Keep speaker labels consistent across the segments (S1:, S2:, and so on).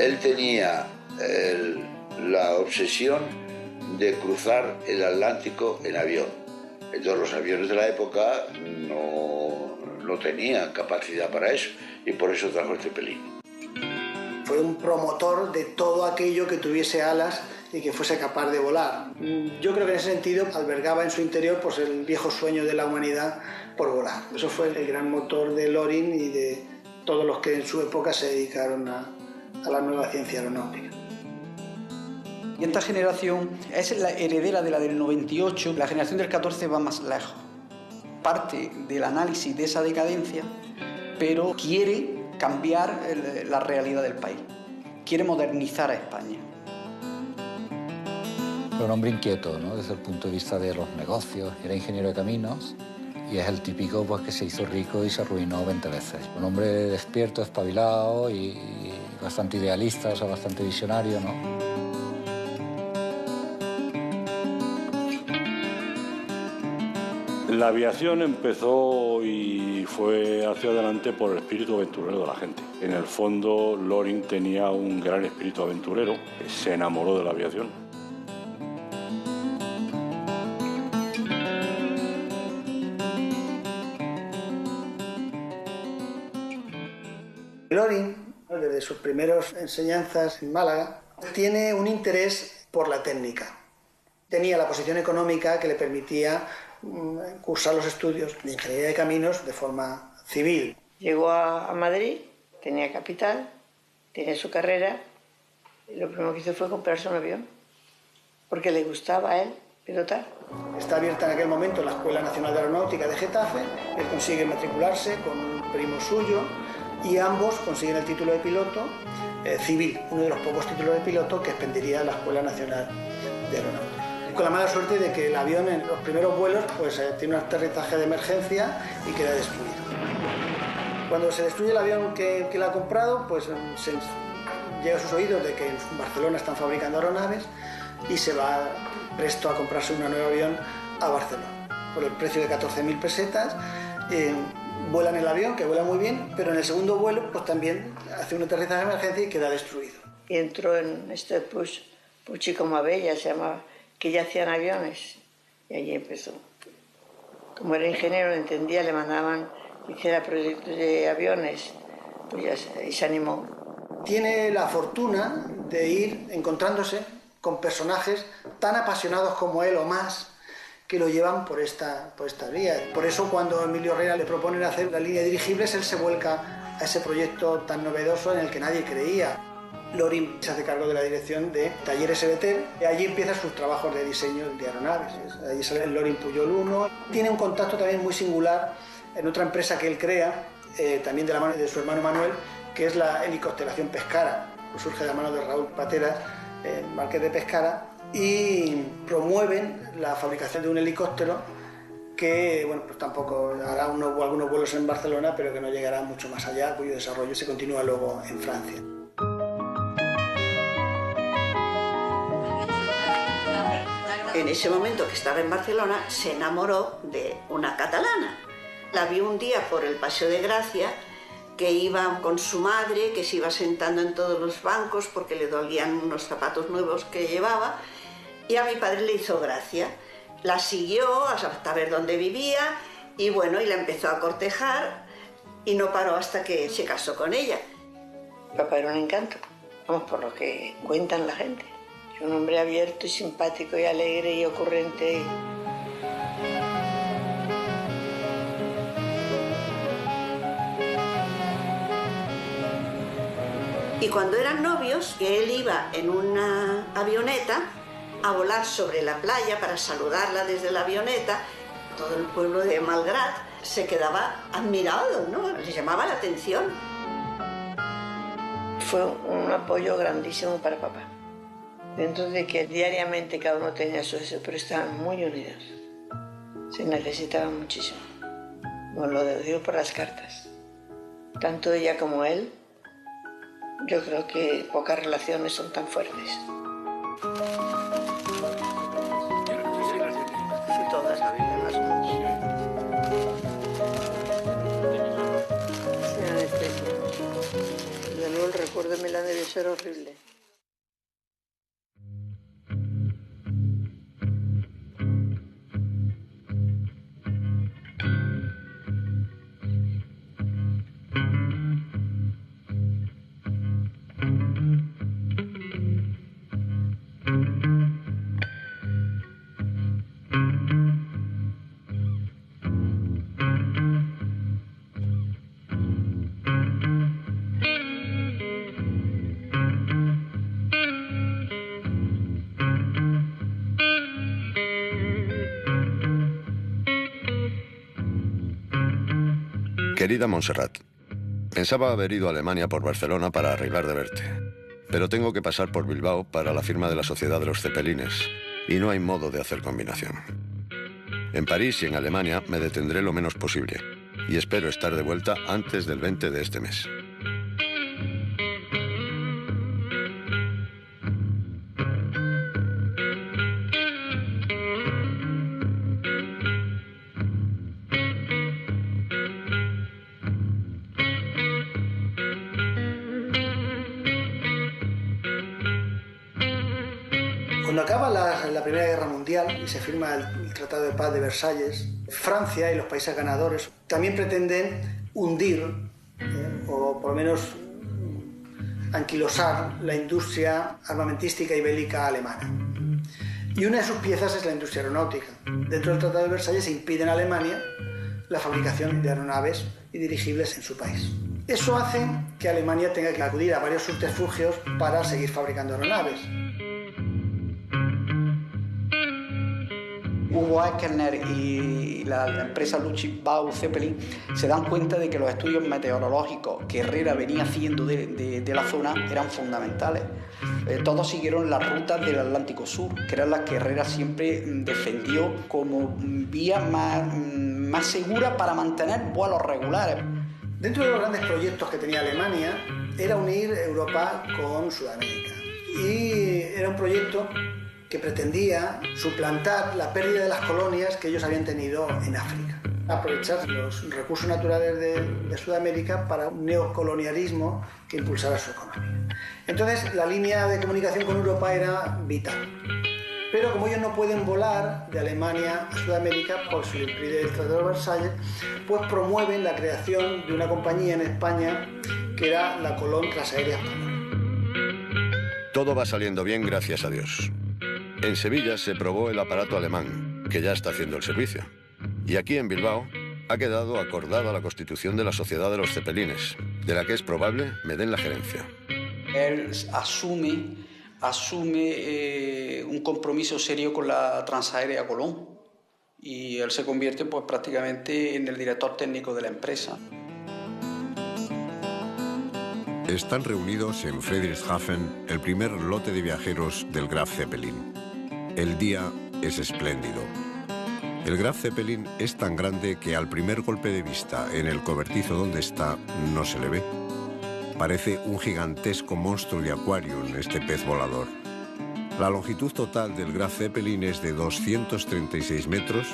S1: Él tenía la obsesión de cruzar el Atlántico en avión. Entonces los aviones de la época no tenían capacidad para eso, y por eso trajo este pelín.
S2: Fue un promotor de todo aquello que tuviese alas y que fuese capaz de volar. Yo creo que en ese sentido albergaba en su interior pues, el viejo sueño de la humanidad por volar. Eso fue el gran motor de Loring y de todos los que en su época se dedicaron a la nueva ciencia aeronáutica.
S3: Y esta generación es la heredera de la del 98. La generación del 14 va más lejos. Parte del análisis de esa decadencia, pero quiere cambiar la realidad del país. Quiere modernizar a España.
S4: Fue un hombre inquieto, ¿no? Desde el punto de vista de los negocios. Era ingeniero de caminos y es el típico pues, que se hizo rico y se arruinó 20 veces. Un hombre despierto, espabilado y bastante idealista, o sea, bastante visionario, ¿no?
S5: La aviación empezó y fue hacia adelante por el espíritu aventurero de la gente. En el fondo, Loring tenía un gran espíritu aventurero, se enamoró de la aviación.
S2: Loring, desde sus primeras enseñanzas en Málaga, tiene un interés por la técnica. Tenía la posición económica que le permitía cursar los estudios de ingeniería de caminos de forma civil.
S6: Llegó a Madrid, tenía capital, tenía su carrera, y lo primero que hizo fue comprarse un avión, porque le gustaba a él pilotar.
S2: Está abierta en aquel momento la Escuela Nacional de Aeronáutica de Getafe, él consigue matricularse con un primo suyo y ambos consiguen el título de piloto civil, uno de los pocos títulos de piloto que expendiría la Escuela Nacional de Aeronáutica. Con la mala suerte de que el avión en los primeros vuelos pues, tiene un aterrizaje de emergencia y queda destruido. Cuando se destruye el avión que él ha comprado, pues llega a sus oídos de que en Barcelona están fabricando aeronaves y se va presto a comprarse un nuevo avión a Barcelona. Por el precio de 14.000 pesetas, vuelan el avión, que vuela muy bien, pero en el segundo vuelo pues, también hace un aterrizaje de emergencia y queda destruido.
S6: Y entró en este Puig como Abella, se llamaba, que ya hacían aviones, y allí empezó. Como era ingeniero, lo entendía, le mandaban que hiciera proyectos de aviones, pues y se animó.
S2: Tiene la fortuna de ir encontrándose con personajes tan apasionados como él o más, que lo llevan por esta vía. Por eso cuando Emilio Herrera le proponen hacer la línea de dirigibles, él se vuelca a ese proyecto tan novedoso en el que nadie creía. Loring se hace cargo de la dirección de Talleres Sebeter y allí empiezan sus trabajos de diseño de aeronaves. Allí sale el Loring Pujol 1. Tiene un contacto también muy singular en otra empresa que él crea, también de la mano de su hermano Manuel, que es la helicostelación Pescara. Surge de la mano de Raúl Pateras, Marqués de Pescara, y promueven la fabricación de un helicóptero que bueno, pues tampoco hará algunos vuelos en Barcelona, pero que no llegará mucho más allá, cuyo desarrollo se continúa luego en Francia.
S7: En ese momento que estaba en Barcelona, se enamoró de una catalana. La vio un día por el Paseo de Gracia, que iba con su madre, que se iba sentando en todos los bancos porque le dolían unos zapatos nuevos que llevaba, y a mi padre le hizo gracia. La siguió hasta ver dónde vivía y bueno, y la empezó a cortejar y no paró hasta que se casó con ella.
S6: Papá era un encanto, vamos, por lo que cuentan la gente. Un hombre abierto y simpático y alegre y ocurrente.
S7: Y cuando eran novios, él iba en una avioneta a volar sobre la playa para saludarla desde la avioneta. Todo el pueblo de Malgrat se quedaba admirado, ¿no? Les llamaba la atención.
S6: Fue un apoyo grandísimo para papá. Dentro de que diariamente cada uno tenía su deseo, pero estaban muy unidos. Se necesitaban muchísimo. Bueno, lo digo por las cartas. Tanto ella como él, yo creo que pocas relaciones son tan fuertes. Todas las anestesia. De luego el recuerdo me Venezuela debe ser horrible.
S8: Querida Montserrat, pensaba haber ido a Alemania por Barcelona para arreglar de verte, pero tengo que pasar por Bilbao para la firma de la Sociedad de los Cepelines y no hay modo de hacer combinación. En París y en Alemania me detendré lo menos posible y espero estar de vuelta antes del 20 de este mes.
S2: Cuando acaba la Primera Guerra Mundial y se firma el Tratado de Paz de Versalles, Francia y los países ganadores también pretenden hundir, o por lo menos anquilosar, la industria armamentística y bélica alemana. Y una de sus piezas es la industria aeronáutica. Dentro del Tratado de Versalles se impide en Alemania la fabricación de aeronaves y dirigibles en su país. Eso hace que Alemania tenga que acudir a varios subterfugios para seguir fabricando aeronaves.
S3: Hugo Echner y la empresa Luftbau Zeppelin se dan cuenta de que los estudios meteorológicos que Herrera venía haciendo de la zona eran fundamentales. Todos siguieron las rutas del Atlántico Sur, que eran las que Herrera siempre defendió como vía más segura para mantener vuelos regulares.
S2: Dentro de los grandes proyectos que tenía Alemania era unir Europa con Sudamérica. Y era un proyecto que pretendía suplantar la pérdida de las colonias que ellos habían tenido en África. Aprovechar los recursos naturales de Sudamérica para un neocolonialismo que impulsara su economía. Entonces, la línea de comunicación con Europa era vital. Pero como ellos no pueden volar de Alemania a Sudamérica, por su impide el Tratado de Versalles, pues promueven la creación de una compañía en España que era la Colón Transaérea Española.
S8: Todo va saliendo bien, gracias a Dios. En Sevilla se probó el aparato alemán, que ya está haciendo el servicio. Y aquí en Bilbao ha quedado acordada la constitución de la Sociedad de los Cepelines, de la que es probable me den la gerencia.
S3: Él asume un compromiso serio con la Transaérea Colón y él se convierte pues prácticamente en el director técnico de la empresa.
S9: Están reunidos en Friedrichshafen el primer lote de viajeros del Graf Zeppelin. El día es espléndido. El Graf Zeppelin es tan grande que al primer golpe de vista en el cobertizo donde está no se le ve. Parece un gigantesco monstruo de Aquarium este pez volador. La longitud total del Graf Zeppelin es de 236 metros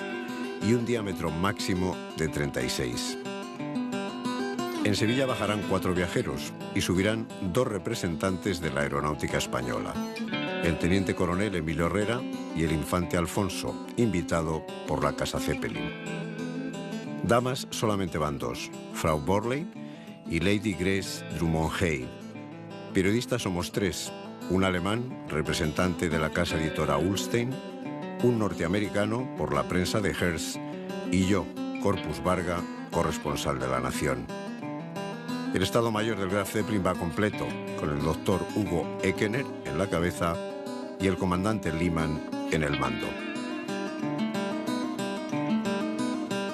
S9: y un diámetro máximo de 36. En Sevilla bajarán 4 viajeros y subirán 2 representantes de la aeronáutica española, el teniente coronel Emilio Herrera y el infante Alfonso, invitado por la Casa Zeppelin. Damas solamente van 2, Frau Borley y Lady Grace Drummond-Hay. Periodistas somos 3, un alemán, representante de la casa editora Ullstein, un norteamericano por la prensa de Hearst y yo, Corpus Varga, corresponsal de La Nación. El Estado Mayor del Graf Zeppelin va completo, con el doctor Hugo Echner en la cabeza y el comandante Lehmann en el mando.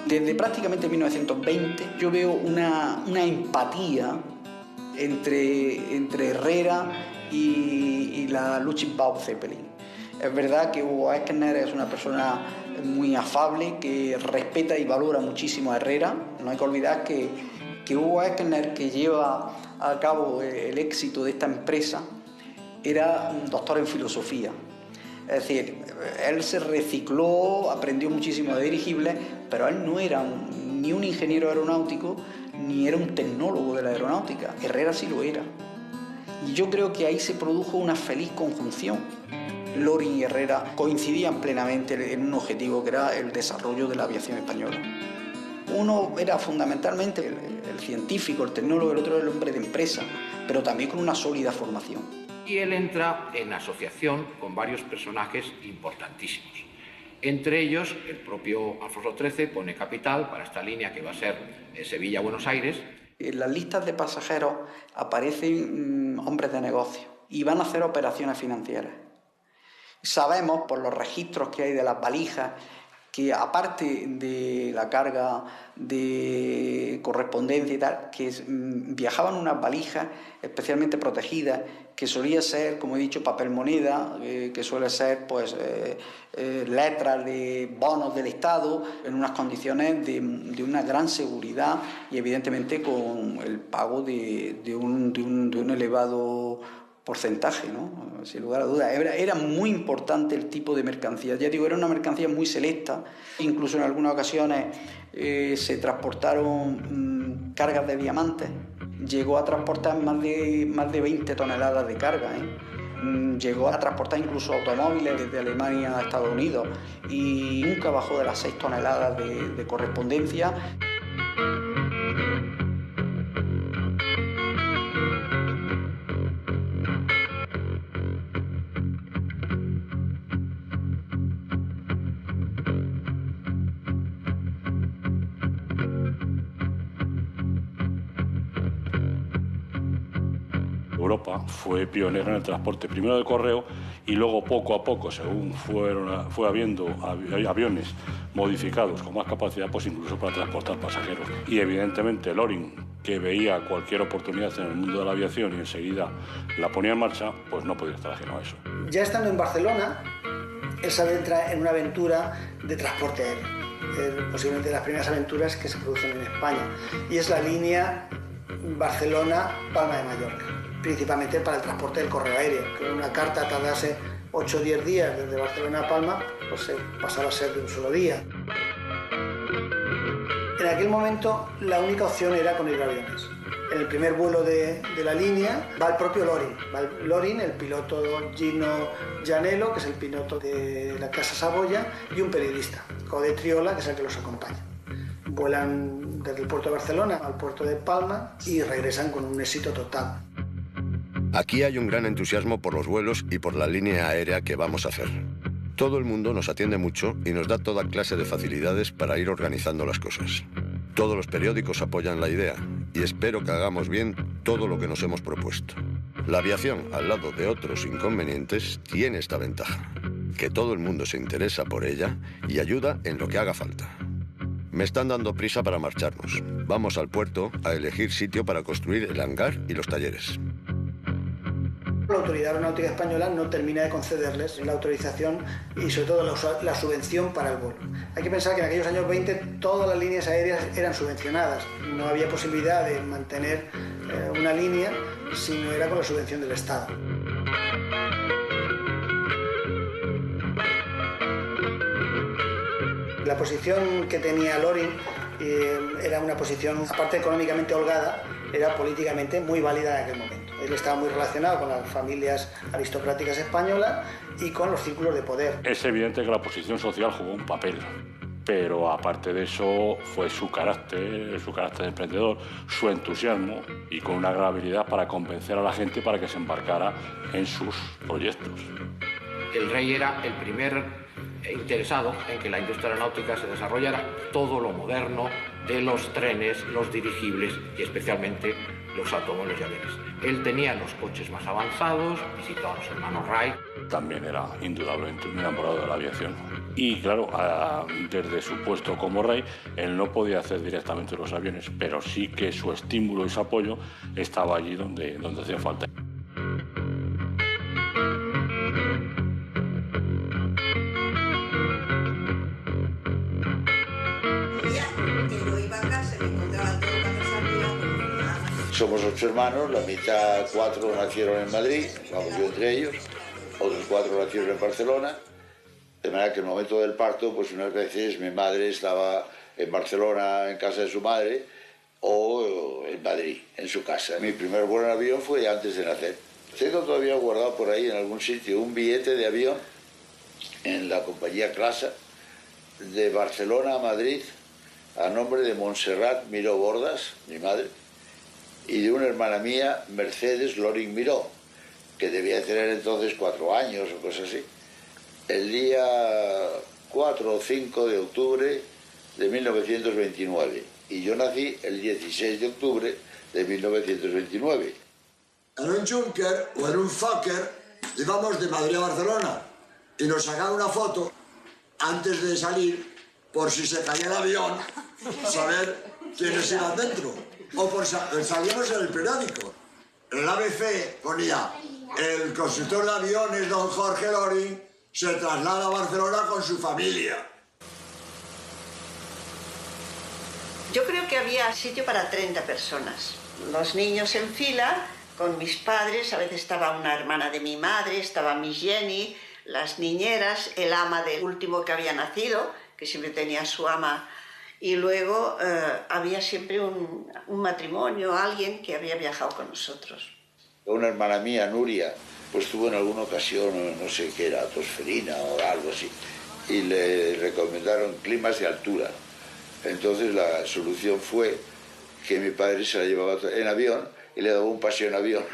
S3: Desde prácticamente 1920 yo veo una empatía entre Herrera y la Luftbau Zeppelin. Es verdad que Hugo Echner es una persona muy afable, que respeta y valora muchísimo a Herrera. No hay que olvidar que Hugo Echner, que lleva a cabo el éxito de esta empresa, era un doctor en filosofía. Es decir, él se recicló, aprendió muchísimo de dirigibles, pero él no era ni un ingeniero aeronáutico ni era un tecnólogo de la aeronáutica. Herrera sí lo era. Y yo creo que ahí se produjo una feliz conjunción. Loring y Herrera coincidían plenamente en un objetivo que era el desarrollo de la aviación española. Uno era fundamentalmente el científico, el tecnólogo, el otro el hombre de empresa, pero también con una sólida formación.
S10: Y él entra en asociación con varios personajes importantísimos. Entre ellos, el propio Alfonso XIII pone capital para esta línea que va a ser Sevilla-Buenos Aires.
S3: En las listas de pasajeros aparecen hombres de negocio y van a hacer operaciones financieras. Sabemos, por los registros que hay de las valijas, que aparte de la carga de correspondencia y tal, que viajaban unas valijas especialmente protegidas, que solía ser, como he dicho, papel moneda, que suele ser pues letras de bonos del Estado, en unas condiciones de una gran seguridad y evidentemente con el pago de un elevado porcentaje, ¿no? Sin lugar a dudas. Era muy importante el tipo de mercancía. Ya digo, era una mercancía muy selecta. Incluso en algunas ocasiones se transportaron cargas de diamantes. Llegó a transportar más de 20 toneladas de carga, Llegó a transportar incluso automóviles desde Alemania a Estados Unidos y nunca bajó de las 6 toneladas de correspondencia.
S5: Europa fue pionera en el transporte primero de correo y luego poco a poco, según fue habiendo aviones modificados con más capacidad, pues incluso para transportar pasajeros. Y evidentemente Loring, que veía cualquier oportunidad en el mundo de la aviación y enseguida la ponía en marcha, pues no podía estar ajeno a eso.
S2: Ya estando en Barcelona, él se adentra en una aventura de transporte aéreo, posiblemente de las primeras aventuras que se producen en España, y es la línea Barcelona-Palma de Mallorca, principalmente para el transporte del correo aéreo, que una carta tardase 8 o 10 días desde Barcelona a Palma, pues pasaba a ser de un solo día. En aquel momento la única opción era con hidroaviones. En el primer vuelo de la línea va el propio Loring. Va Loring, el piloto Gino Gianello, que es el piloto de la Casa Saboya, y un periodista, Code Triola, que es el que los acompaña. Vuelan desde el puerto de Barcelona al puerto de Palma y regresan con un éxito total.
S8: Aquí hay un gran entusiasmo por los vuelos y por la línea aérea que vamos a hacer. Todo el mundo nos atiende mucho y nos da toda clase de facilidades para ir organizando las cosas. Todos los periódicos apoyan la idea y espero que hagamos bien todo lo que nos hemos propuesto. La aviación, al lado de otros inconvenientes, tiene esta ventaja, que todo el mundo se interesa por ella y ayuda en lo que haga falta. Me están dando prisa para marcharnos. Vamos al puerto a elegir sitio para construir el hangar y los talleres.
S2: La Autoridad Aeronáutica Española no termina de concederles la autorización y sobre todo la subvención para el vuelo. Hay que pensar que en aquellos años 20 todas las líneas aéreas eran subvencionadas. No había posibilidad de mantener una línea si no era con la subvención del Estado. La posición que tenía Loring era una posición, aparte económicamente holgada, era políticamente muy válida en aquel momento. Él estaba muy relacionado con las familias aristocráticas españolas y con los círculos de poder.
S5: Es evidente que la posición social jugó un papel, pero aparte de eso fue su carácter emprendedor, su entusiasmo y con una gran habilidad para convencer a la gente para que se embarcara en sus proyectos.
S10: El rey era el primer interesado en que la industria aeronáutica se desarrollara todo lo moderno de los trenes, los dirigibles y especialmente los automóviles y aviones. Él tenía los coches más avanzados, visitó a los hermanos Wright.
S5: También era indudablemente un enamorado de la aviación. Y claro, desde su puesto como rey, él no podía hacer directamente los aviones, pero sí que su estímulo y su apoyo estaba allí donde hacía falta.
S1: Somos 8 hermanos, la mitad 4 nacieron en Madrid, vamos yo entre ellos, otros 4 nacieron en Barcelona, de manera que en el momento del parto, pues unas veces mi madre estaba en Barcelona en casa de su madre o en Madrid Madrid, en su casa. Mi primer vuelo en avión fue antes de nacer. Tengo todavía guardado por ahí en algún sitio un billete de avión en la compañía Clasa de Barcelona a Madrid a nombre de Montserrat Miró Bordas, mi madre, y de una hermana mía, Mercedes Loring Miró, que debía tener entonces 4 años o cosas así. El día 4 o 5 de octubre de 1929. Y yo nací el 16 de octubre de 1929.
S11: En un Junker o en un Fokker íbamos de Madrid a Barcelona y nos sacaban una foto antes de salir por si se caía el avión, saber quiénes iban dentro. O por salíamos en el periódico. En el ABC ponía: el constructor de aviones, don Jorge Loring, se traslada a Barcelona con su familia.
S7: Yo creo que había sitio para 30 personas. Los niños en fila, con mis padres, a veces estaba una hermana de mi madre, estaba mi Jenny, las niñeras, el ama del último que había nacido, que siempre tenía su ama, y luego había siempre un matrimonio, alguien que había viajado con nosotros.
S1: Una hermana mía, Nuria, pues tuvo en alguna ocasión, no sé qué era, tosferina o algo así, y le recomendaron climas de altura. Entonces la solución fue que mi padre se la llevaba en avión y le daba un paseo en avión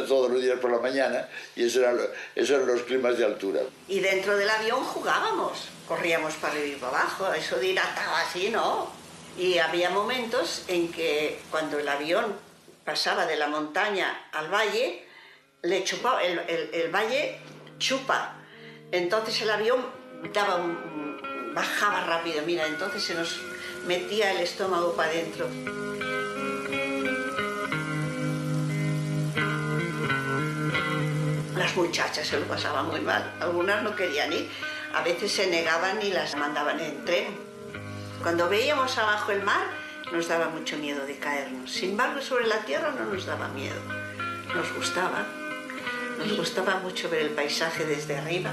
S1: todos los días por la mañana, y esos eran los climas de altura.
S7: Y dentro del avión jugábamos, corríamos para arriba y para abajo, eso de ir atado así, ¿no? Y había momentos en que cuando el avión pasaba de la montaña al valle, le chupaba, el valle chupa, entonces el avión bajaba rápido, mira, entonces se nos metía el estómago para adentro. Las muchachas se lo pasaban muy mal, algunas no querían ir, a veces se negaban y las mandaban en tren. Cuando veíamos abajo el mar nos daba mucho miedo de caernos, sin embargo sobre la tierra no nos daba miedo, nos gustaba mucho ver el paisaje desde arriba.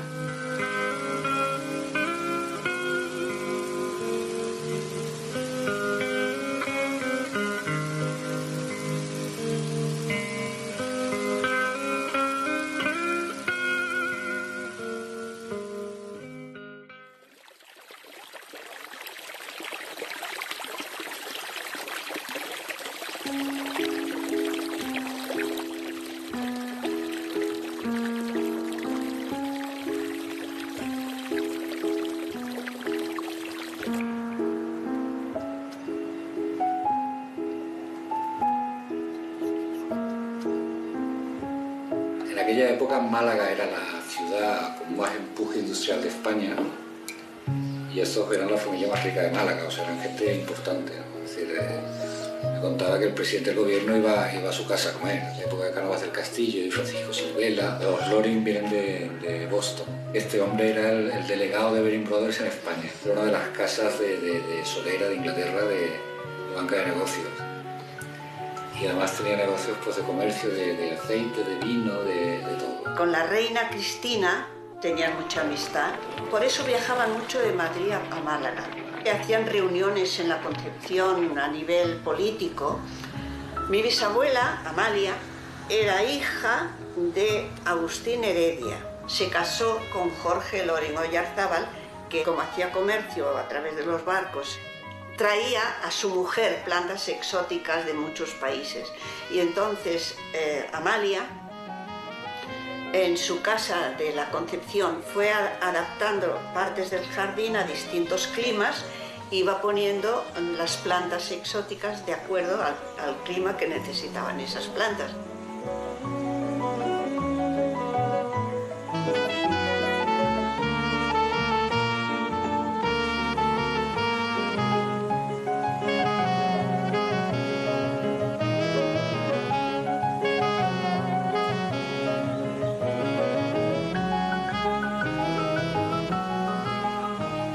S4: En aquella época Málaga era la ciudad con más empuje industrial de España, y estos eran la familia más rica de Málaga, o sea, eran gente importante, ¿no? Es decir, me contaba que el presidente del gobierno iba a su casa a comer, en la época de Cánovas del Castillo y Francisco Silvela. Los Loring vienen de Boston. Este hombre era el delegado de Baring Brothers en España, era una de las casas de solera de Inglaterra de banca de negocios. Y además tenía negocios pues, de comercio, de aceite, de vino, de todo.
S7: Con la reina Cristina tenían mucha amistad, por eso viajaban mucho de Madrid a Málaga. Hacían reuniones en la Concepción a nivel político. Mi bisabuela, Amalia, era hija de Agustín Heredia. Se casó con Jorge Loring Oyarzábal, que como hacía comercio a través de los barcos, traía a su mujer plantas exóticas de muchos países. Y entonces Amalia, en su casa de la Concepción, fue adaptando partes del jardín a distintos climas, iba poniendo las plantas exóticas de acuerdo al clima que necesitaban esas plantas.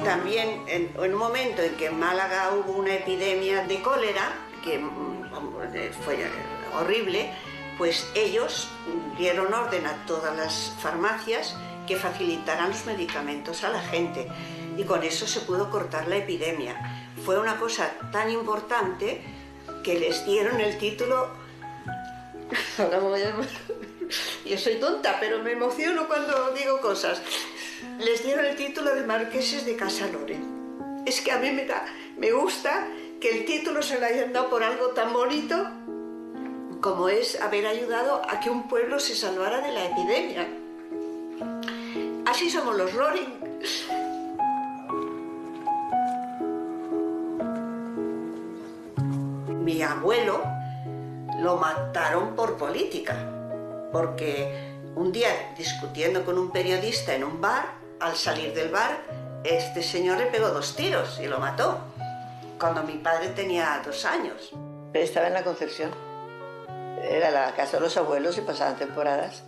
S7: También en un momento en que en Málaga hubo una epidemia de cólera, que fue horrible, pues ellos dieron orden a todas las farmacias que facilitaran los medicamentos a la gente, y con eso se pudo cortar la epidemia. Fue una cosa tan importante que les dieron el título... Ahora me voy a... Yo soy tonta, pero me emociono cuando digo cosas. Les dieron el título de marqueses de Casa Loren. Es que a mí me gusta que el título se lo hayan dado por algo tan bonito como es haber ayudado a que un pueblo se salvara de la epidemia. Así somos los Loring. Mi abuelo lo mataron por política, porque un día discutiendo con un periodista en un bar, al salir del bar, este señor le pegó 2 tiros y lo mató, cuando mi padre tenía 2 años.
S6: Pero estaba en la Concepción. Era la casa de los abuelos y pasaban temporadas.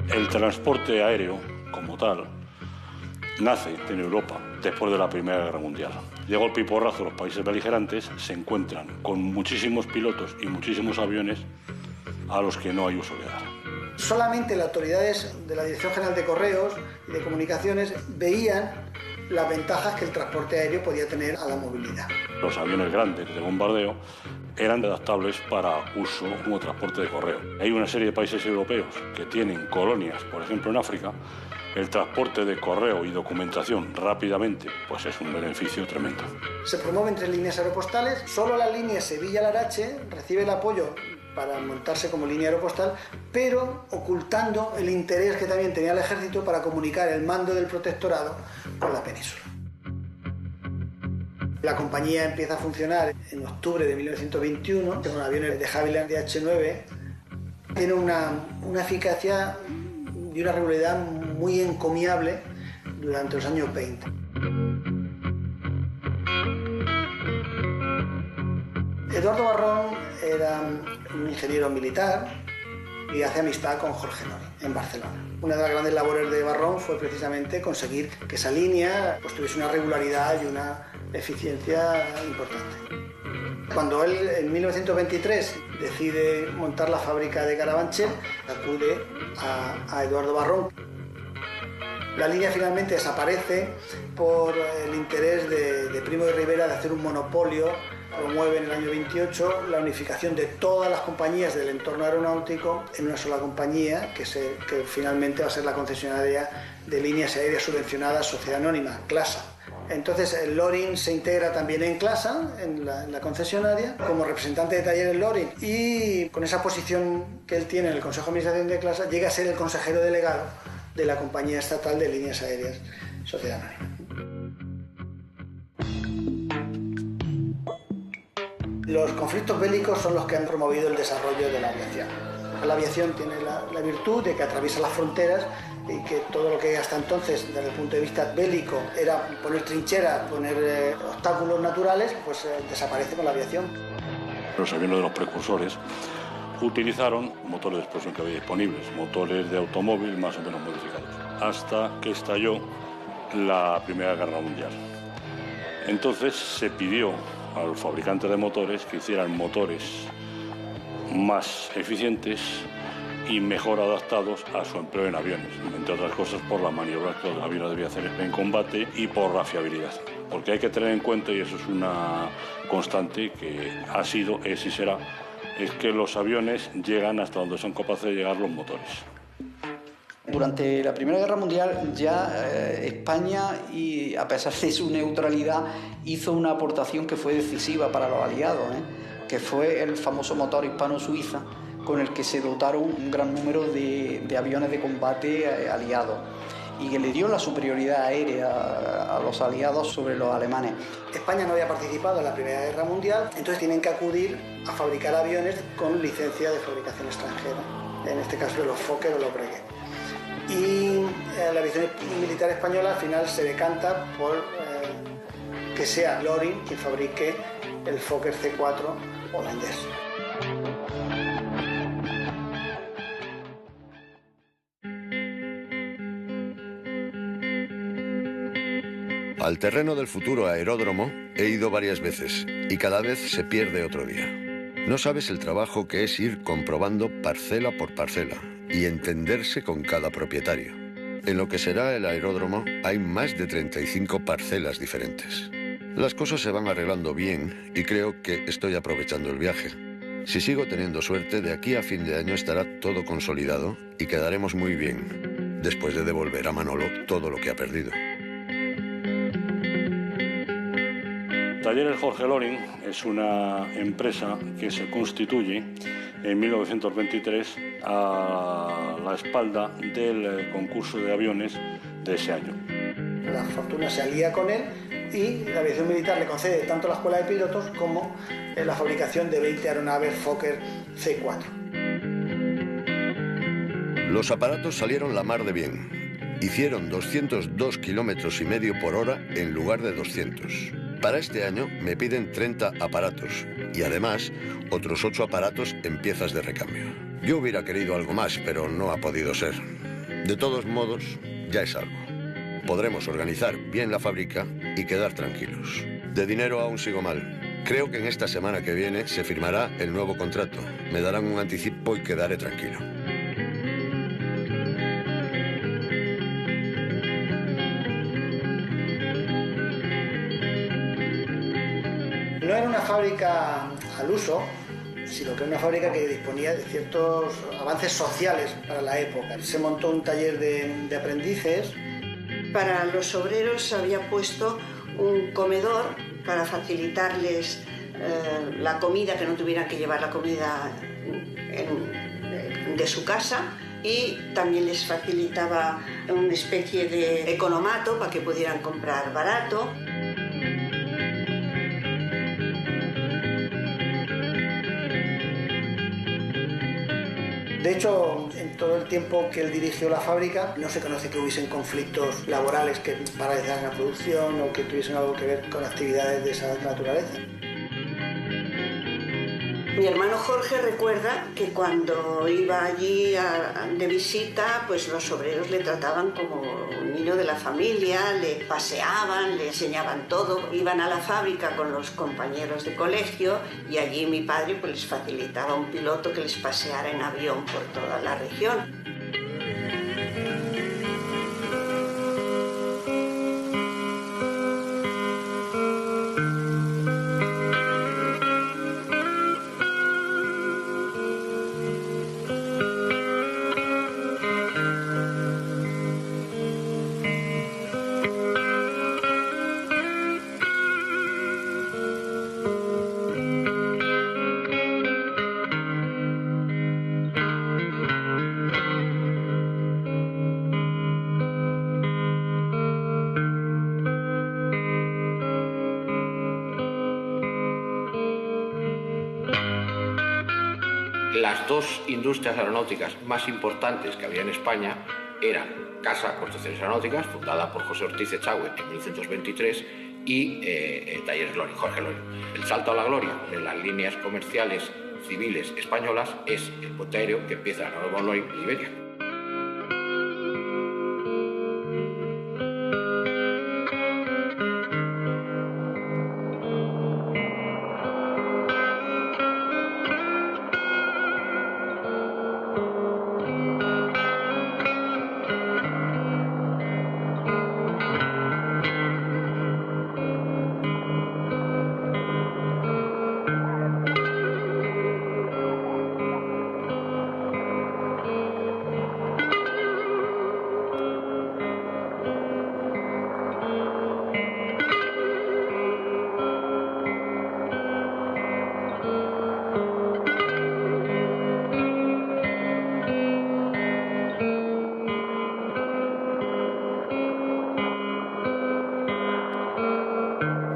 S5: El transporte aéreo, como tal, nace en Europa después de la Primera Guerra Mundial. Llegó el piporrazo, los países beligerantes se encuentran con muchísimos pilotos y muchísimos aviones a los que no hay uso de dar.
S2: Solamente las autoridades de la Dirección General de Correos y de Comunicaciones veían las ventajas que el transporte aéreo podía tener a la movilidad.
S5: Los aviones grandes de bombardeo eran adaptables para uso como transporte de correo. Hay una serie de países europeos que tienen colonias, por ejemplo en África. El transporte de correo y documentación rápidamente pues es un beneficio tremendo.
S2: Se promueven 3 líneas aeropostales. Solo la línea Sevilla-Larache recibe el apoyo para montarse como línea aeropostal, pero ocultando el interés que también tenía el ejército para comunicar el mando del protectorado con la península. La compañía empieza a funcionar en octubre de 1921 con aviones de Havilland DH-9. Tiene una eficacia y una regularidad muy encomiable durante los años 20. Eduardo Barrón era un ingeniero militar y hace amistad con Jorge Nori en Barcelona. Una de las grandes labores de Barrón fue precisamente conseguir que esa línea pues, tuviese una regularidad y una eficiencia importante. Cuando él en 1923 decide montar la fábrica de Carabanchel, acude a Eduardo Barrón. La línea finalmente desaparece por el interés de Primo de Rivera de hacer un monopolio. Promueve en el año 28 la unificación de todas las compañías del entorno aeronáutico en una sola compañía que finalmente va a ser la concesionaria de líneas aéreas subvencionadas Sociedad Anónima, CLASA. Entonces el Loring se integra también en CLASA, en la concesionaria, como representante de talleres Loring, y con esa posición que él tiene en el Consejo de Administración de CLASA llega a ser el consejero delegado de la compañía estatal de líneas aéreas Sociedad Anónima. Los conflictos bélicos son los que han promovido el desarrollo de la aviación. La aviación tiene la virtud de que atraviesa las fronteras y que todo lo que hasta entonces, desde el punto de vista bélico, era poner trincheras, poner obstáculos naturales, pues desaparece con la aviación.
S5: Los aviones de los precursores utilizaron motores de explosión que había disponibles, motores de automóvil más o menos modificados, hasta que estalló la Primera Guerra Mundial. Entonces se pidió a los fabricantes de motores que hicieran motores más eficientes y mejor adaptados a su empleo en aviones, entre otras cosas por las maniobras que los aviones debían hacer en combate y por la fiabilidad. Porque hay que tener en cuenta, y eso es una constante que ha sido, es y será, es que los aviones llegan hasta donde son capaces de llegar los motores.
S3: Durante la Primera Guerra Mundial ya España, y a pesar de su neutralidad, hizo una aportación que fue decisiva para los aliados, que fue el famoso motor hispano-suiza, con el que se dotaron un gran número de aviones de combate aliados y que le dio la superioridad aérea a los aliados sobre los alemanes.
S2: España no había participado en la Primera Guerra Mundial, entonces tienen que acudir a fabricar aviones con licencia de fabricación extranjera, en este caso de los Fokker o los Breguet. Y la aviación militar española al final se decanta por que sea Loring quien fabrique el Fokker C4 holandés.
S8: Al terreno del futuro aeródromo he ido varias veces y cada vez se pierde otro día. No sabes el trabajo que es ir comprobando parcela por parcela y entenderse con cada propietario. En lo que será el aeródromo hay más de 35 parcelas diferentes. Las cosas se van arreglando bien y creo que estoy aprovechando el viaje. Si sigo teniendo suerte, de aquí a fin de año estará todo consolidado y quedaremos muy bien, después de devolver a Manolo todo lo que ha perdido.
S5: Talleres Jorge Loring es una empresa que se constituye en 1923 a la espalda del concurso de aviones de ese año.
S2: La Fortuna se alía con él y la aviación militar le concede tanto la escuela de pilotos como la fabricación de 20 aeronaves Fokker C4.
S8: Los aparatos salieron la mar de bien. Hicieron 202 kilómetros y medio por hora en lugar de 200. Para este año me piden 30 aparatos y además otros 8 aparatos en piezas de recambio. Yo hubiera querido algo más, pero no ha podido ser. De todos modos, ya es algo. Podremos organizar bien la fábrica y quedar tranquilos. De dinero aún sigo mal. Creo que en esta semana que viene se firmará el nuevo contrato. Me darán un anticipo y quedaré tranquilo.
S2: No era una fábrica al uso, sino que era una fábrica que disponía de ciertos avances sociales para la época. Se montó un taller de aprendices.
S7: Para los obreros había puesto un comedor para facilitarles la comida, que no tuvieran que llevar la comida de su casa, y también les facilitaba una especie de economato para que pudieran comprar barato.
S2: De hecho, en todo el tiempo que él dirigió la fábrica, no se conoce que hubiesen conflictos laborales que paralizaran la producción o que tuviesen algo que ver con actividades de esa naturaleza.
S7: Mi hermano Jorge recuerda que cuando iba allí de visita, pues los obreros le trataban como un niño de la familia, le paseaban, le enseñaban todo. Iban a la fábrica con los compañeros de colegio y allí mi padre pues les facilitaba un piloto que les paseara en avión por toda la región.
S10: Las dos industrias aeronáuticas más importantes que había en España eran Casa Construcciones Aeronáuticas, fundada por José Ortiz Echagüe en 1923, y Talleres Loring, Jorge Loring. El salto a la gloria de las líneas comerciales civiles españolas es el puente aéreo que empieza en Nuevo Loring y Iberia.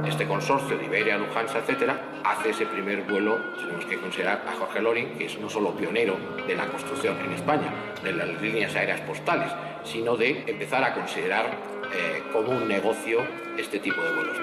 S10: Este consorcio de Iberia, Lufthansa, etcétera, hace ese primer vuelo. Tenemos que considerar a Jorge Loring, que es no solo pionero de la construcción en España, de las líneas aéreas postales, sino de empezar a considerar como un negocio este tipo de vuelos.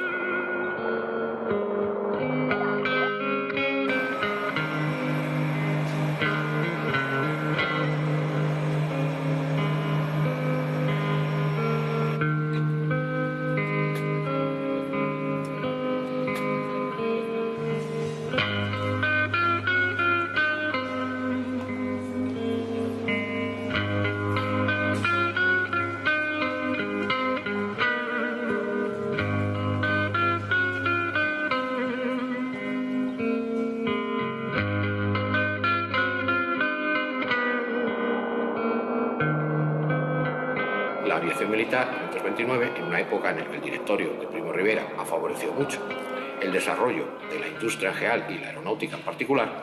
S10: la aviación militar en 1929, en una época en la que el directorio de Primo Rivera ha favorecido mucho el desarrollo de la industria en general y la aeronáutica en particular,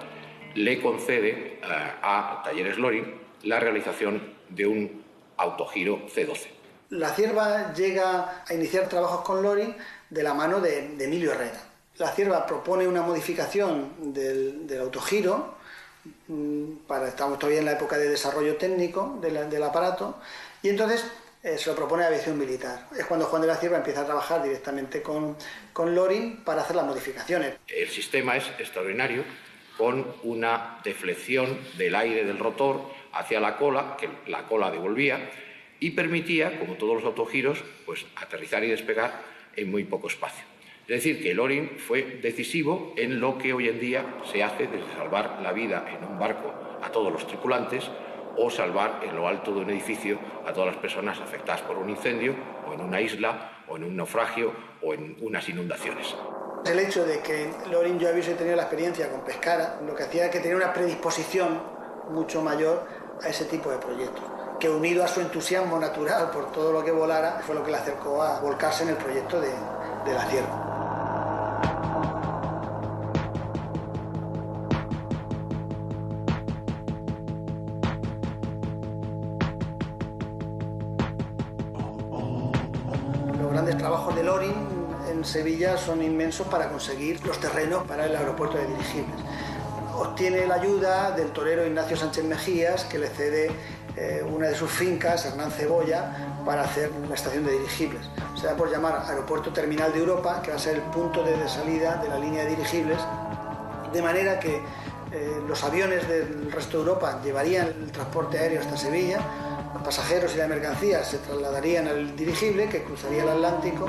S10: le concede a Talleres Loring la realización de un autogiro C12.
S2: La Cierva llega a iniciar trabajos con Loring de la mano de Emilio Herrera. La Cierva propone una modificación del autogiro, estamos todavía en la época de desarrollo técnico del aparato, y entonces se lo propone a Aviación Militar. Es cuando Juan de la Cierva empieza a trabajar directamente con Loring para hacer las modificaciones.
S10: El sistema es extraordinario, con una deflexión del aire del rotor hacia la cola, que la cola devolvía, y permitía, como todos los autogiros, pues aterrizar y despegar en muy poco espacio. Es decir, que Loring fue decisivo en lo que hoy en día se hace desde salvar la vida en un barco a todos los tripulantes o salvar en lo alto de un edificio a todas las personas afectadas por un incendio o en una isla o en un naufragio o en unas inundaciones.
S2: El hecho de que Loring ya hubiese tenido la experiencia con Pescara, lo que hacía que tenía una predisposición mucho mayor a ese tipo de proyectos, que unido a su entusiasmo natural por todo lo que volara, fue lo que le acercó a volcarse en el proyecto de la Cierva. Los grandes trabajos de Loring en Sevilla son inmensos para conseguir los terrenos para el aeropuerto de dirigibles. Obtiene la ayuda del torero Ignacio Sánchez Mejías, que le cede una de sus fincas, Hernán Cebolla, para hacer una estación de dirigibles. Se da por llamar Aeropuerto Terminal de Europa, que va a ser el punto de salida de la línea de dirigibles, de manera que los aviones del resto de Europa llevarían el transporte aéreo hasta Sevilla, los pasajeros y la mercancía se trasladarían al dirigible, que cruzaría el Atlántico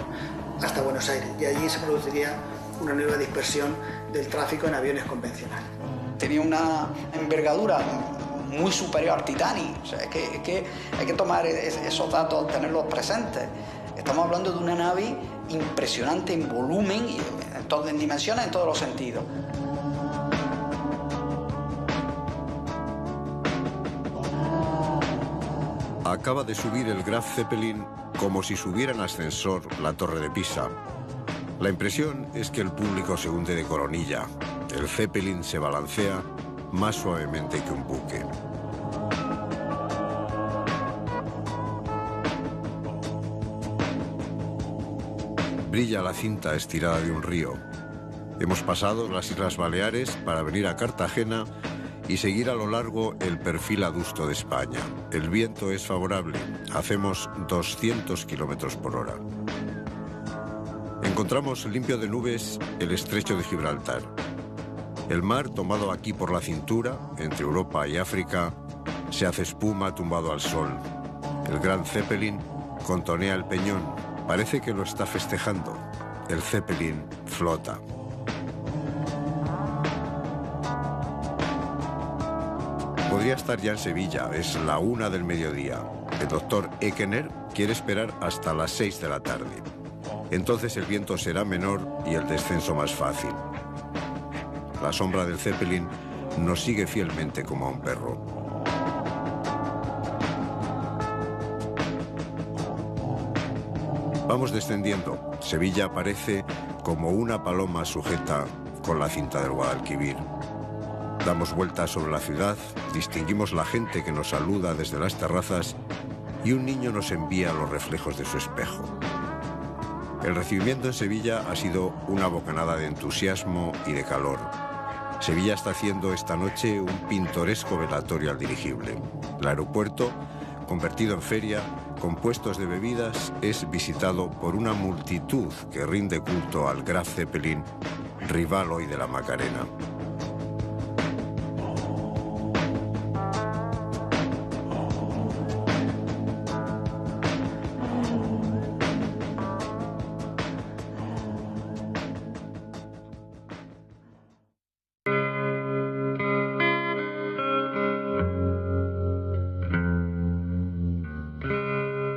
S2: hasta Buenos Aires, y allí se produciría una nueva dispersión del tráfico en aviones convencionales.
S3: Tenía una envergadura muy superior al Titanic, o sea, que hay que tomar esos datos, tenerlos presentes. Estamos hablando de una nave impresionante en volumen y en dimensiones en todos los sentidos.
S9: Acaba de subir el Graf Zeppelin como si subiera en ascensor la Torre de Pisa. La impresión es que el público se hunde de coronilla. El Zeppelin se balancea más suavemente que un buque. Brilla la cinta estirada de un río. Hemos pasado las Islas Baleares para venir a Cartagena y seguir a lo largo el perfil adusto de España. El viento es favorable, hacemos 200 kilómetros por hora. Encontramos limpio de nubes el estrecho de Gibraltar. El mar, tomado aquí por la cintura, entre Europa y África, se hace espuma tumbado al sol. El gran Zeppelin contonea el peñón, parece que lo está festejando. El Zeppelin flota. Podría estar ya en Sevilla, es la 1 del mediodía. El doctor Ekener quiere esperar hasta las 6 de la tarde. Entonces el viento será menor y el descenso más fácil. La sombra del Zeppelin nos sigue fielmente como a un perro. Vamos descendiendo. Sevilla aparece como una paloma sujeta con la cinta del Guadalquivir. Damos vueltas sobre la ciudad, distinguimos la gente que nos saluda desde las terrazas y un niño nos envía los reflejos de su espejo. El recibimiento en Sevilla ha sido una bocanada de entusiasmo y de calor. Sevilla está haciendo esta noche un pintoresco velatorio al dirigible. El aeropuerto, convertido en feria, con puestos de bebidas, es visitado por una multitud que rinde culto al Graf Zeppelin, rival hoy de la Macarena.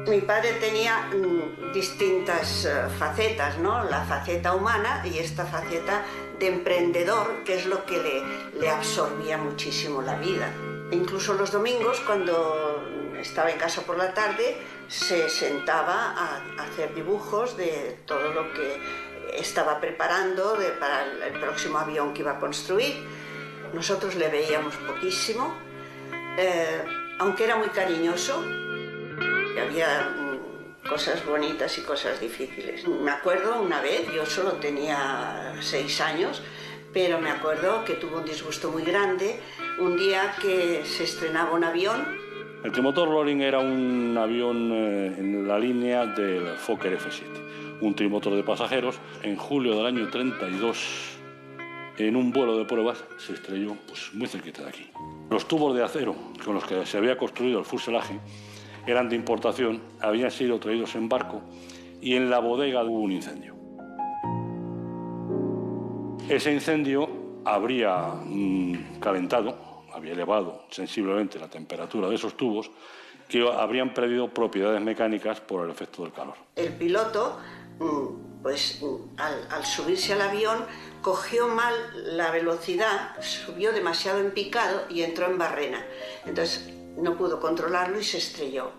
S7: Mi padre tenía distintas facetas, ¿no? La faceta humana y esta faceta de emprendedor, que es lo que le absorbía muchísimo la vida. Incluso los domingos, cuando estaba en casa por la tarde, se sentaba a hacer dibujos de todo lo que estaba preparando para el próximo avión que iba a construir. Nosotros le veíamos poquísimo, aunque era muy cariñoso. Había cosas bonitas y cosas difíciles. Me acuerdo una vez, yo solo tenía 6 años, pero me acuerdo que tuvo un disgusto muy grande un día que se estrenaba un avión.
S5: El trimotor Loring era un avión en la línea del Fokker F-7, un trimotor de pasajeros. En julio del año 32, en un vuelo de pruebas, se estrelló pues, muy cerquita de aquí. Los tubos de acero con los que se había construido el fuselaje eran de importación, habían sido traídos en barco y en la bodega hubo un incendio. Ese incendio habría calentado, había elevado sensiblemente la temperatura de esos tubos, que habrían perdido propiedades mecánicas por el efecto del calor.
S7: El piloto, pues al subirse al avión, cogió mal la velocidad, subió demasiado en picado y entró en barrena. Entonces no pudo controlarlo y se estrelló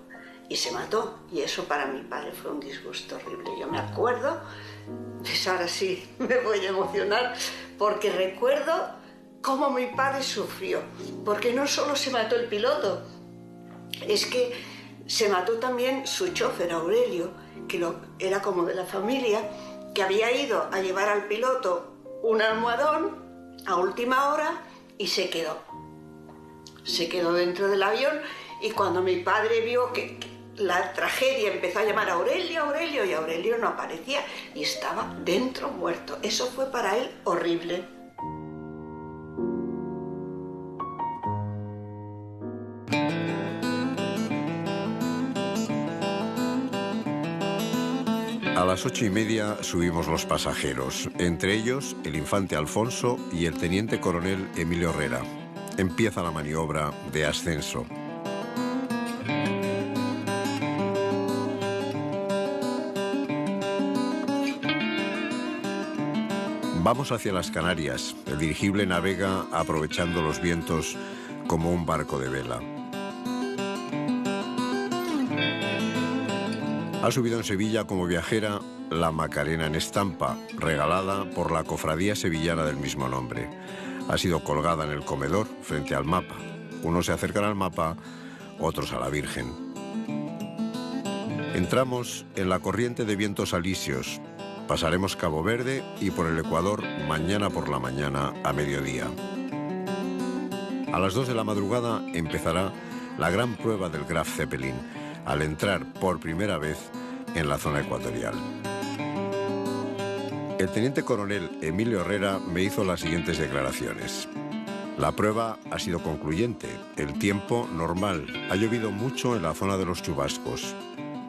S7: y se mató. Y eso para mi padre fue un disgusto horrible. Yo me acuerdo, pues ahora sí me voy a emocionar, porque recuerdo cómo mi padre sufrió. Porque no solo se mató el piloto, es que se mató también su chofer, Aurelio, que era como de la familia, que había ido a llevar al piloto un almohadón a última hora y se quedó. Se quedó dentro del avión y cuando mi padre vio que la tragedia, empezó a llamar a Aurelio, Aurelio, y Aurelio no aparecía y estaba dentro muerto. Eso fue para él horrible.
S9: A las 8:30 subimos los pasajeros, entre ellos el infante Alfonso y el teniente coronel Emilio Herrera. Empieza la maniobra de ascenso. Vamos hacia las Canarias. El dirigible navega aprovechando los vientos como un barco de vela. Ha subido en Sevilla como viajera la Macarena en estampa, regalada por la cofradía sevillana del mismo nombre. Ha sido colgada en el comedor frente al mapa. Unos se acercan al mapa, otros a la Virgen. Entramos en la corriente de vientos alisios. Pasaremos Cabo Verde y por el Ecuador mañana por la mañana a mediodía. A las 2 de la madrugada empezará la gran prueba del Graf Zeppelin, al entrar por primera vez en la zona ecuatorial. El teniente coronel Emilio Herrera me hizo las siguientes declaraciones. La prueba ha sido concluyente, el tiempo normal, ha llovido mucho en la zona de los chubascos.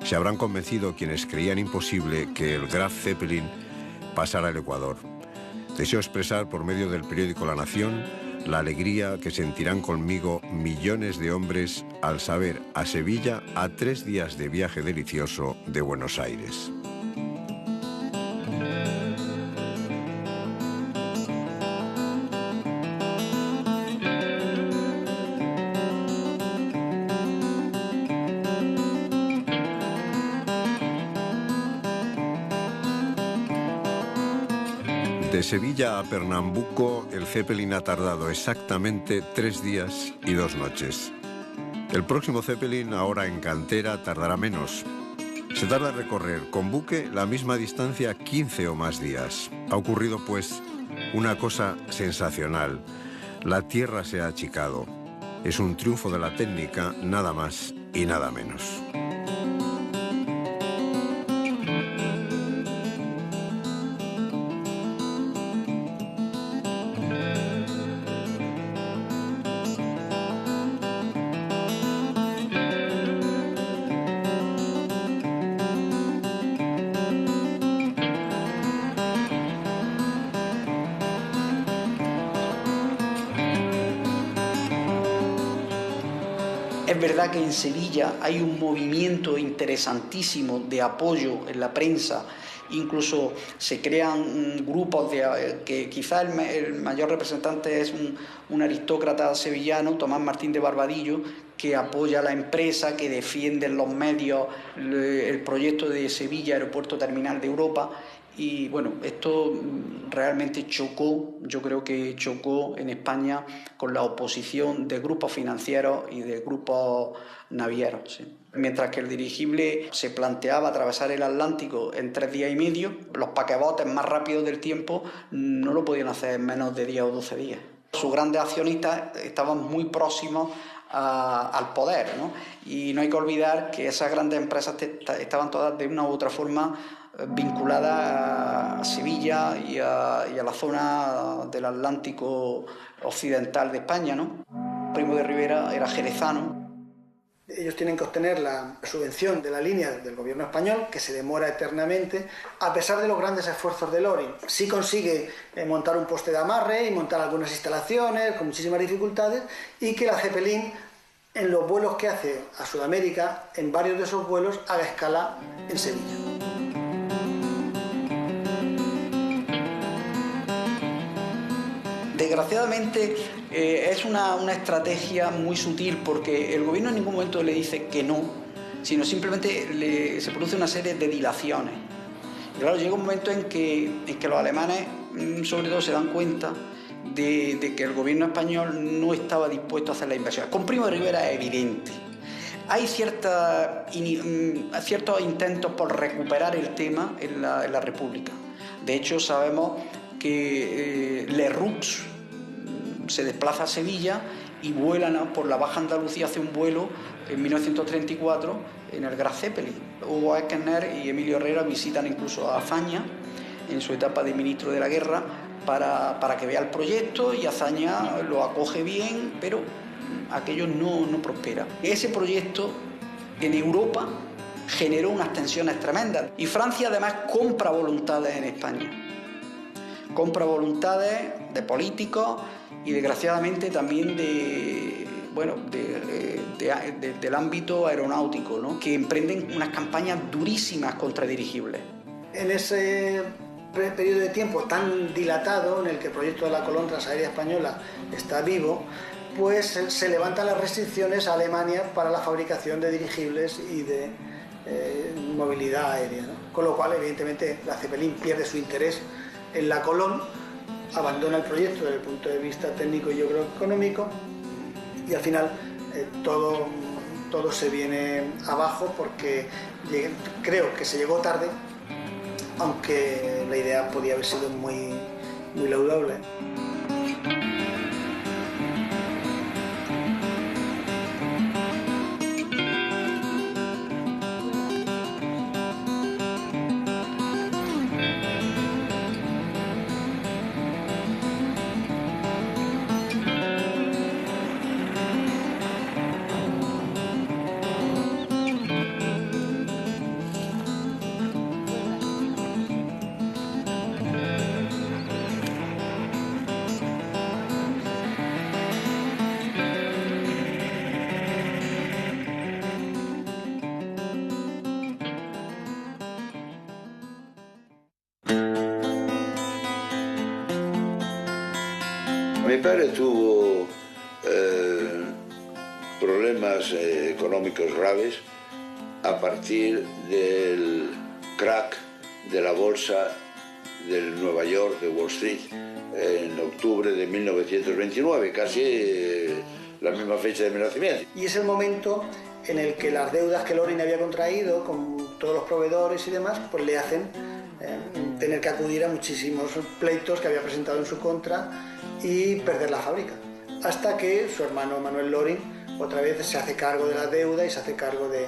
S9: Se habrán convencido quienes creían imposible que el Graf Zeppelin pasara el Ecuador. Deseo expresar por medio del periódico La Nación la alegría que sentirán conmigo millones de hombres al saber a Sevilla a 3 días de viaje delicioso de Buenos Aires. De Sevilla a Pernambuco, el Zeppelin ha tardado exactamente 3 días y 2 noches. El próximo Zeppelin, ahora en cantera, tardará menos. Se tarda en recorrer con buque la misma distancia 15 o más días. Ha ocurrido, pues, una cosa sensacional. La Tierra se ha achicado. Es un triunfo de la técnica, nada más y nada menos.
S3: Es verdad que en Sevilla hay un movimiento interesantísimo de apoyo en la prensa incluso se crean grupos que quizá el mayor representante es un aristócrata sevillano, Tomás Martín de Barbadillo, que apoya a la empresa, que defiende en los medios el proyecto de Sevilla Aeropuerto Terminal de Europa. Y bueno, esto realmente chocó, yo creo que chocó en España con la oposición de grupos financieros y de grupos navieros, sí. Mientras que el dirigible se planteaba atravesar el Atlántico en 3 días y medio, los paquebotes más rápidos del tiempo no lo podían hacer en menos de 10 o 12 días. Sus grandes accionistas estaban muy próximos al poder, ¿no? Y no hay que olvidar que esas grandes empresas estaban todas de una u otra forma vinculadas a Sevilla y a la zona del Atlántico occidental de España, ¿no? Primo de Rivera era jerezano.
S2: Ellos tienen que obtener la subvención de la línea del gobierno español, que se demora eternamente, a pesar de los grandes esfuerzos de Loring. Sí consigue montar un poste de amarre y montar algunas instalaciones con muchísimas dificultades, y que la Zeppelin, en los vuelos que hace a Sudamérica, en varios de esos vuelos, haga escala en Sevilla.
S3: Desgraciadamente es una estrategia muy sutil, porque el gobierno en ningún momento le dice que no, sino simplemente se produce una serie de dilaciones. Y claro, llega un momento en que los alemanes, sobre todo, se dan cuenta de que el gobierno español no estaba dispuesto a hacer la inversión. Con Primo de Rivera es evidente. Hay ciertos intentos por recuperar el tema en la República. De hecho, sabemos que Lerroux se desplaza a Sevilla y vuelan por la Baja Andalucía, hace un vuelo en 1934 en el Graf Zeppelin. Hugo Echner y Emilio Herrera visitan incluso a Azaña en su etapa de ministro de la Guerra para que vea el proyecto, y Azaña lo acoge bien, pero aquello no prospera. Ese proyecto en Europa generó unas tensiones tremendas, y Francia además compra voluntades en España. Compra voluntades de políticos y desgraciadamente también del ámbito aeronáutico, ¿no? Que emprenden unas campañas durísimas contra dirigibles.
S2: En ese periodo de tiempo tan dilatado en el que el proyecto de la Colón Transaérea Española está vivo, pues se levantan las restricciones a Alemania para la fabricación de dirigibles y de movilidad aérea, ¿no? Con lo cual, evidentemente, la Zeppelin pierde su interés en la Colón, abandona el proyecto desde el punto de vista técnico y yo creo económico, y al final todo se viene abajo, porque creo que se llegó tarde, aunque la idea podía haber sido muy laudable.
S1: Mi padre tuvo problemas económicos graves a partir del crack de la bolsa del Nueva York, de Wall Street, en octubre de 1929, casi la misma fecha de mi nacimiento.
S2: Y es el momento en el que las deudas que Loring había contraído con todos los proveedores y demás, pues le hacen tener que acudir a muchísimos pleitos que había presentado en su contra y perder la fábrica. Hasta que su hermano Manuel Loring otra vez se hace cargo de la deuda y se hace cargo de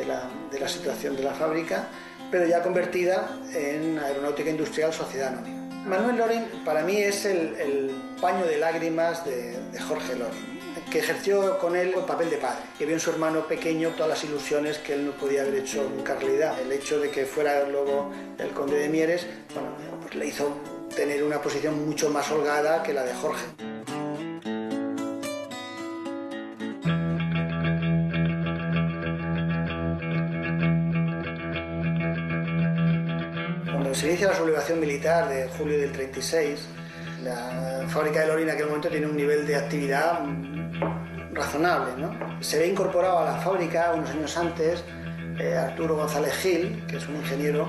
S2: la situación de la fábrica, pero ya convertida en Aeronáutica Industrial Sociedad Anónima. Manuel Loring para mí es el paño de lágrimas de Jorge Loring, que ejerció con él el papel de padre, que vio en su hermano pequeño todas las ilusiones que él no podía haber hecho nunca realidad. El hecho de que fuera luego el conde de Mieres, bueno, pues le hizo tener una posición mucho más holgada que la de Jorge. Cuando se inicia la sublevación militar de julio del 36, la fábrica de Loring en aquel momento tiene un nivel de actividad razonable, ¿no? Se ve incorporado a la fábrica unos años antes Arturo González Gil, que es un ingeniero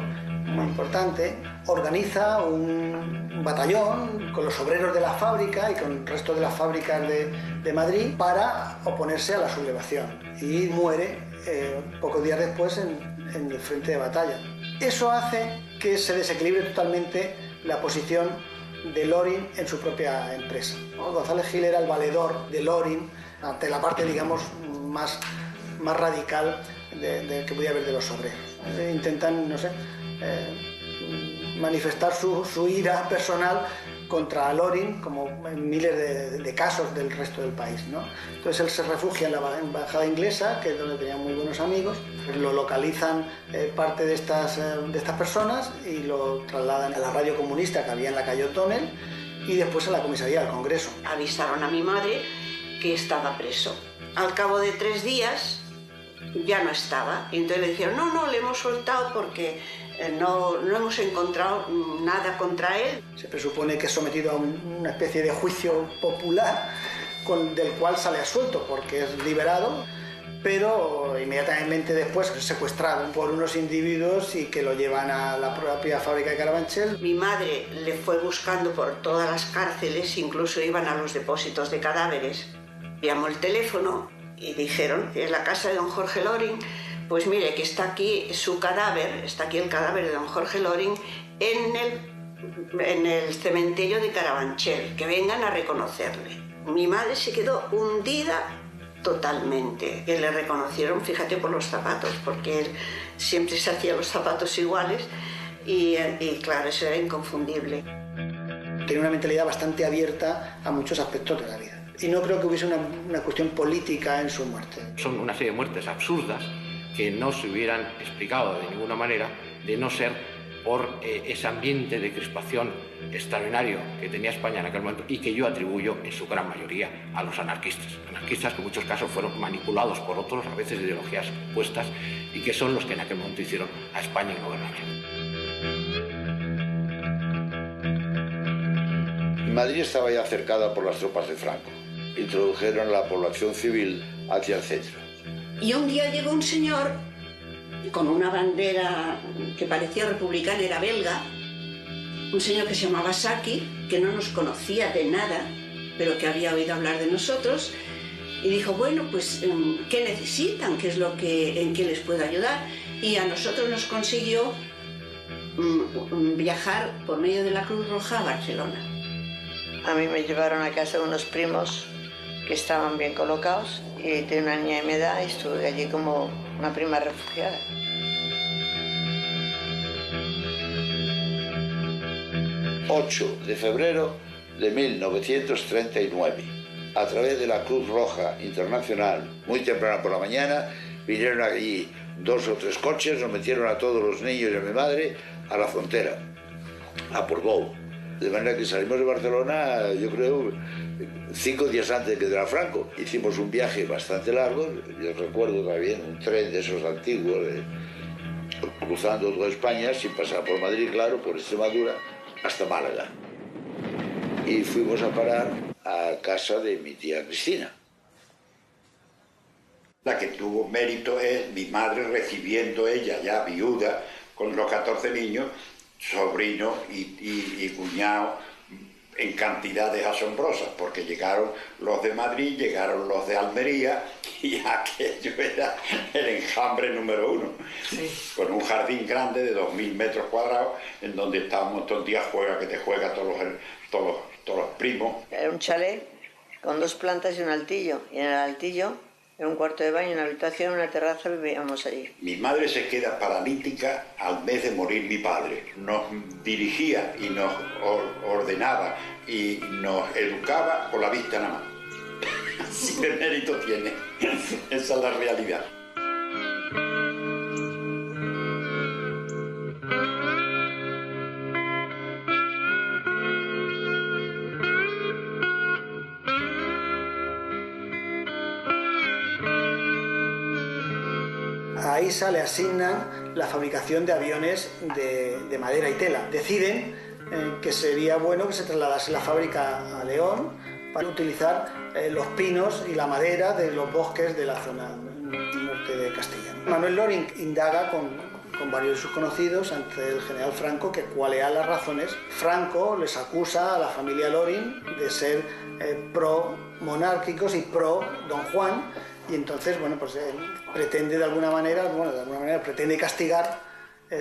S2: muy importante, organiza un batallón con los obreros de la fábrica y con el resto de las fábricas de Madrid para oponerse a la sublevación, y muere pocos días después en el frente de batalla. Eso hace que se desequilibre totalmente la posición de Loring en su propia empresa. González Gil era el valedor de Loring ante la parte, digamos, más radical que podía haber de los obreros. Intentan, no sé, manifestar su ira personal contra Loring, como en miles de casos del resto del país, ¿no? Entonces él se refugia en la embajada inglesa, que es donde tenía muy buenos amigos, lo localizan parte de estas personas y lo trasladan a la radio comunista que había en la calle O'Donnell y después a la comisaría del Congreso.
S7: Avisaron a mi madre que estaba preso. Al cabo de 3 días ya no estaba, y entonces le dijeron, no, le hemos soltado porque no hemos encontrado nada contra él.
S2: Se presupone que es sometido a una especie de juicio popular del cual sale absuelto porque es liberado, pero inmediatamente después es secuestrado por unos individuos y que lo llevan a la propia fábrica de Carabanchel.
S7: Mi madre le fue buscando por todas las cárceles, incluso iban a los depósitos de cadáveres. Llamó el teléfono y dijeron que es la casa de don Jorge Loring. Pues mire, que está aquí su cadáver, está aquí el cadáver de don Jorge Loring en el cementerio de Carabanchel, que vengan a reconocerle. Mi madre se quedó hundida totalmente, que le reconocieron, fíjate, por los zapatos, porque él siempre se hacía los zapatos iguales y claro, eso era inconfundible.
S2: Tiene una mentalidad bastante abierta a muchos aspectos de la vida. Y no creo que hubiese una cuestión política en su muerte.
S10: Son una serie de muertes absurdas que no se hubieran explicado de ninguna manera de no ser por ese ambiente de crispación extraordinario que tenía España en aquel momento y que yo atribuyo en su gran mayoría a los anarquistas. Anarquistas que en muchos casos fueron manipulados por otros, a veces de ideologías opuestas, y que son los que en aquel momento hicieron a España ingobernable.
S1: Madrid estaba ya cercada por las tropas de Franco. Introdujeron la población civil hacia el centro.
S7: Y un día llegó un señor con una bandera que parecía republicana, era belga, un señor que se llamaba Saki, que no nos conocía de nada, pero que había oído hablar de nosotros, y dijo, bueno, pues, ¿qué necesitan? ¿Qué es en qué les puedo ayudar? Y a nosotros nos consiguió viajar por medio de la Cruz Roja a Barcelona.
S6: A mí me llevaron a casa de unos primos que estaban bien colocados y tenía una niña de mi edad y estuve allí como una prima refugiada.
S1: El 8 de febrero de 1939, a través de la Cruz Roja Internacional, muy temprano por la mañana, vinieron allí 2 o 3 coches, nos metieron a todos los niños y a mi madre a la frontera, a Portbou. De manera que salimos de Barcelona, yo creo, 5 días antes de que entrara Franco. Hicimos un viaje bastante largo, yo recuerdo también un tren de esos antiguos, cruzando toda España, sin pasar por Madrid, claro, por Extremadura, hasta Málaga. Y fuimos a parar a casa de mi tía Cristina.
S12: La que tuvo mérito es mi madre recibiendo ella, ya viuda, con los 14 niños, sobrino y cuñado en cantidades asombrosas, porque llegaron los de Madrid, llegaron los de Almería y aquello era el enjambre número 1, sí. Con un jardín grande de 2000 metros cuadrados en donde estábamos todo el día juega que te juega todos los primos.
S6: Era un chalet con 2 plantas y un altillo, y en el altillo era un cuarto de baño, una habitación, una terraza, vivíamos allí.
S12: Mi madre se queda paralítica al mes de morir mi padre. Nos dirigía y nos ordenaba y nos educaba con la vista nada más. Así de mérito tiene. Esa es la realidad.
S2: A AISA le asignan la fabricación de aviones de madera y tela. Deciden que sería bueno que se trasladase la fábrica a León para utilizar los pinos y la madera de los bosques de la zona norte de Castilla. Manuel Loring indaga con varios de sus conocidos ante el general Franco que cuáles eran las razones. Franco les acusa a la familia Loring de ser pro-monárquicos y pro-Don Juan, y entonces, bueno, pues pretende de alguna manera pretende castigar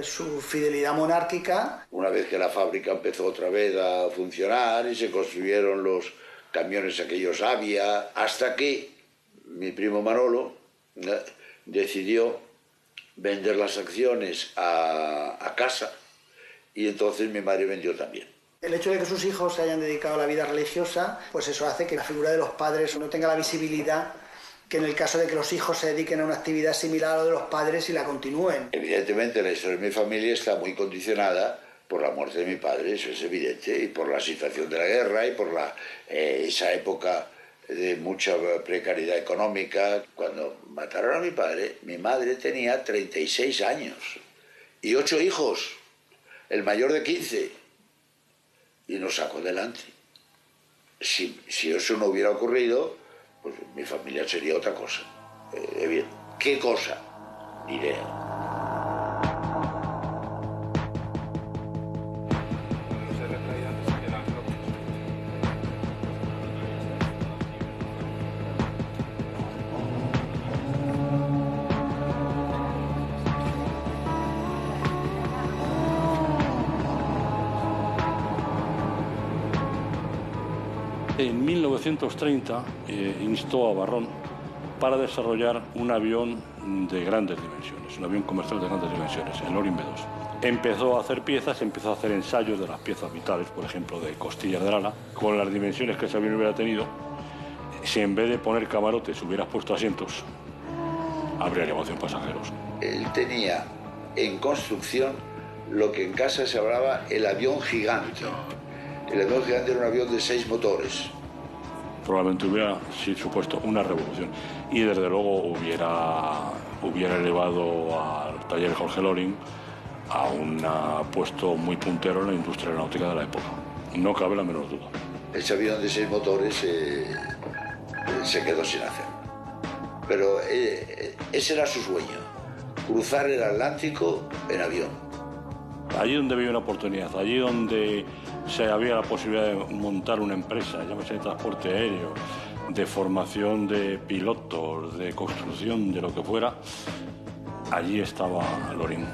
S2: su fidelidad monárquica.
S1: Una vez que la fábrica empezó otra vez a funcionar y se construyeron los camiones aquellos Avia, hasta que mi primo Manolo decidió vender las acciones a casa, y entonces mi madre vendió también.
S2: El hecho de que sus hijos se hayan dedicado a la vida religiosa, pues eso hace que la figura de los padres no tenga la visibilidad que en el caso de que los hijos se dediquen a una actividad similar a la de los padres y la continúen.
S1: Evidentemente la historia de mi familia está muy condicionada por la muerte de mi padre, eso es evidente, y por la situación de la guerra y por esa época de mucha precariedad económica. Cuando mataron a mi padre, mi madre tenía 36 años y 8 hijos, el mayor de 15, y nos sacó adelante. Si eso no hubiera ocurrido, pues mi familia sería otra cosa. Bien, ¿qué cosa? Ni idea.
S5: En 1930 instó a Barrón para desarrollar un avión de grandes dimensiones, un avión comercial de grandes dimensiones, el Loring B2. Empezó a hacer piezas, empezó a hacer ensayos de las piezas vitales, por ejemplo, de costillas del ala, con las dimensiones que ese avión hubiera tenido. Si en vez de poner camarotes hubieras puesto asientos, habría llevado 100 pasajeros.
S1: Él tenía en construcción lo que en casa se hablaba el avión gigante. El avión gigante era un avión de 6 motores.
S5: Probablemente hubiera supuesto una revolución, y desde luego hubiera elevado al taller Jorge Loring a un puesto muy puntero en la industria aeronáutica de la época. No cabe la menor duda.
S1: Ese avión de 6 motores se quedó sin hacer. Pero ese era su sueño, cruzar el Atlántico en avión.
S5: Allí donde había una oportunidad, allí donde había la posibilidad de montar una empresa, llámese de transporte aéreo, de formación de pilotos, de construcción, de lo que fuera, allí estaba Loring.